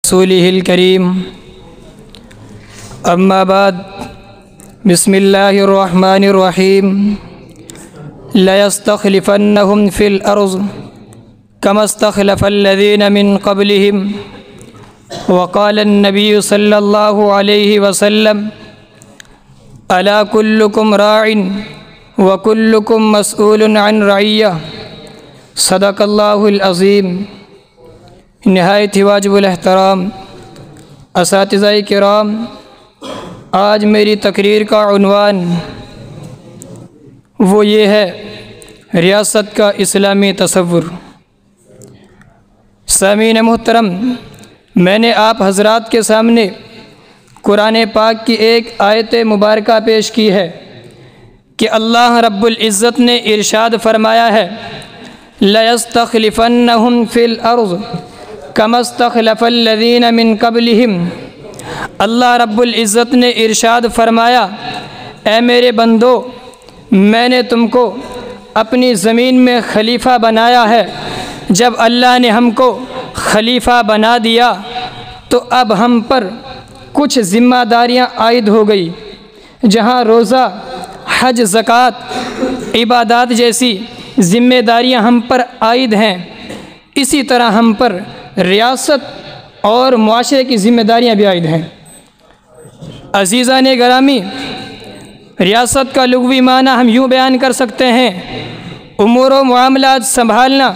رسوله الكريم أما بعد بسم الله الرحمن الرحيم ليستخلفنهم في الأرض كما استخلف الذين من قبلهم وقال النبي صلى الله عليه وسلم ألا كلكم راع وكلكم مسؤول عن رعية صدق الله العظيم۔ نہایت ہی واجب الاحترام اساتذہ کرام، آج میری تقریر کا عنوان وہ یہ ہے ریاست کا اسلامی تصور۔ سامعین محترم، میں نے آپ حضرات کے سامنے قرآن پاک کی ایک آیت مبارکہ پیش کی ہے کہ اللہ رب العزت نے ارشاد فرمایا ہے لَيَسْتَخْلِفَنَّهُمْ فِي الْأَرْضِ كَمَا اسْتَخْلَفَ الَّذِينَ مِن قَبْلِهِمْ۔ اللہ رب العزت نے ارشاد فرمایا، اے میرے بندو، میں نے تم کو اپنی زمین میں خلیفہ بنایا ہے۔ جب اللہ نے ہم کو خلیفہ بنا دیا تو اب ہم پر کچھ ذمہ داریاں عائد ہو گئی۔ جہاں روزہ، حج، زکوٰۃ، عبادات جیسی ذمہ داریاں ہم پر عائد ہیں، اسی طرح ہم پر ریاست اور معاشرے کی ذمہ داریاں بھی عائد ہیں۔ عزیزان گرامی، ریاست کا لغوی معنی ہم یوں بیان کر سکتے ہیں، امور و معاملات سنبھالنا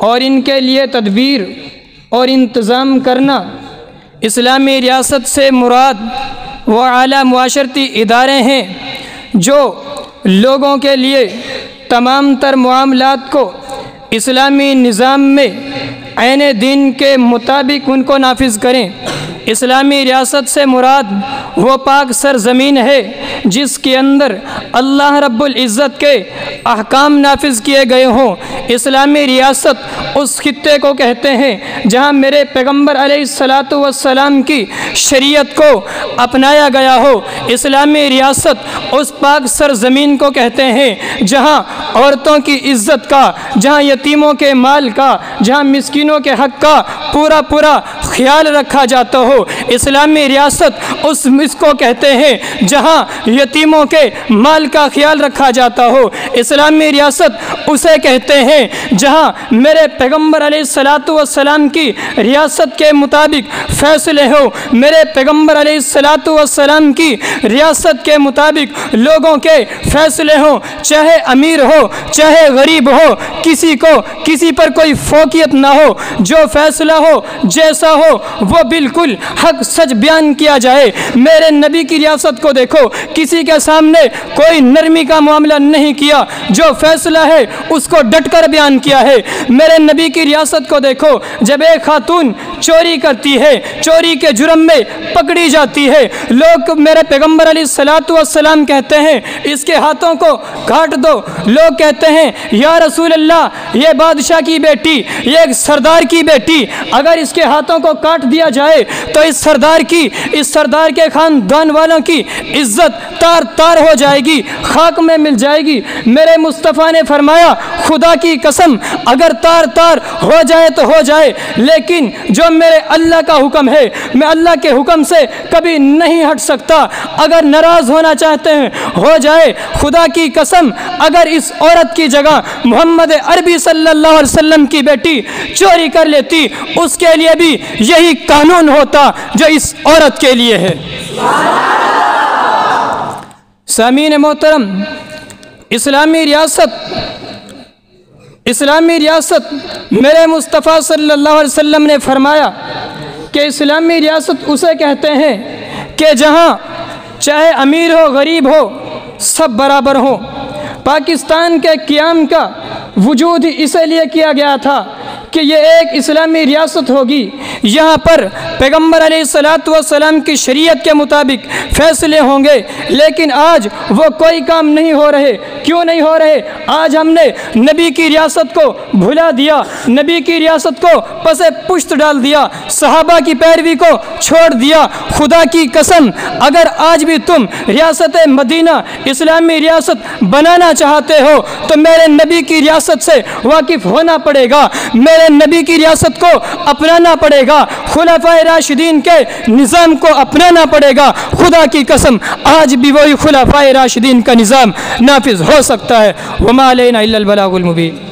اور ان کے لیے تدبیر اور انتظام کرنا۔ اسلامی ریاست سے مراد وہ اعلیٰ معاشرتی ادارے ہیں جو لوگوں کے لیے تمام تر معاملات کو اسلامی نظام میں عین دین کے مطابق ان کو نافذ کریں۔ اسلامی ریاست سے مراد وہ پاک سرزمین ہے جس کے اندر اللہ رب العزت کے احکام نافذ کیے گئے ہوں۔ اسلامی ریاست اس خطے کو کہتے ہیں جہاں میرے پیغمبر علیہ السلام کی شریعت کو اپنایا گیا ہو۔ اسلامی ریاست اس پاک سرزمین کو کہتے ہیں جہاں عورتوں کی عزت کا، جہاں یتیموں کے مال کا، جہاں مسکینوں کے حق کا پورا خیال رکھا جاتا ہو۔ اسلامی ریاست اس کو کہتے ہیں جہاں یتیموں کے مال کا خیال رکھا جاتا ہو۔ اسلامی ریاست اسے کہتے ہیں جہاں میرے پیغمبر علیہ السلام کی ریاست کے مطابق فیصلے ہو، میرے پیغمبر علیہ السلام کی ریاست کے مطابق لوگوں کے فیصلے ہوں، چاہے امیر ہو چاہے غریب ہو، کسی پر کوئی فوقیت نہ ہو، جو فیصلہ ہو جیسا ہو وہ بالکل حق سچ بیان کیا جائے۔ میرے نبی کی ریاست کو دیکھو، کسی کے سامنے کوئی نرمی کا معاملہ نہیں کیا، جو فیصلہ ہے اس کو ڈٹ کر بیان کیا ہے۔ میرے نبی کی ریاست کو دیکھو، جب ایک خاتون چوری کرتی ہے، چوری کے جرم میں پکڑی جاتی ہے، لوگ میرے پیغمبر علیہ السلام کہتے ہیں اس کے ہاتھوں کو کاٹ دو۔ لوگ کہتے ہیں یا رسول اللہ، یہ بادشاہ کی بیٹی، یہ ایک سردار کی بیٹی، اگر اس کے ہاتھوں کو کاٹ دیا جائے تو اس سردار کے خاندان والوں کی عزت تار تار ہو جائے گی، خاک میں مل جائے گی۔ میرے مصطفیٰ نے فرمایا خدا کی قسم اگر تار تار ہو جائے تو ہو جائے، لیکن جو میرے اللہ کا حکم ہے میں اللہ کے حکم سے کبھی نہیں ہٹ سکتا۔ اگر ناراض ہونا چاہتے ہیں ہو جائے، خدا کی قسم اگر اس عورت کی جگہ محمد عربی صلی اللہ علیہ وسلم کی بیٹی چوری کر لیتی، اس کے لیے بھی یہی قانون ہوتا جو اس عورت کے لیے ہے۔ سامعین محترم، اسلامی ریاست میرے مصطفیٰ صلی اللہ علیہ وسلم نے فرمایا کہ اسلامی ریاست اسے کہتے ہیں کہ جہاں چاہے امیر ہو غریب ہو سب برابر ہوں۔ پاکستان کے قیام کا وجود اس لیے کیا گیا تھا کہ یہ ایک اسلامی ریاست ہوگی، یہاں پر پیغمبر علیہ السلام کی شریعت کے مطابق فیصلے ہوں گے۔ لیکن آج وہ کوئی کام نہیں ہو رہے۔ کیوں نہیں ہو رہے؟ آج ہم نے نبی کی ریاست کو بھلا دیا، نبی کی ریاست کو پس پشت ڈال دیا، صحابہ کی پیروی کو چھوڑ دیا۔ خدا کی قسم اگر آج بھی تم ریاست مدینہ اسلامی ریاست بنانا چاہتے ہو تو میرے نبی کی ریاست سے واقف ہونا پڑے گا۔ میرے میرے نبی کی ریاست کو اپنانا پڑے گا، خلفائے راشدین کے نظام کو اپنانا پڑے گا۔ خدا کی قسم آج بھی وہی خلفائے راشدین کا نظام نافذ ہو سکتا ہے۔ وما علینا الا البلاغ المبین۔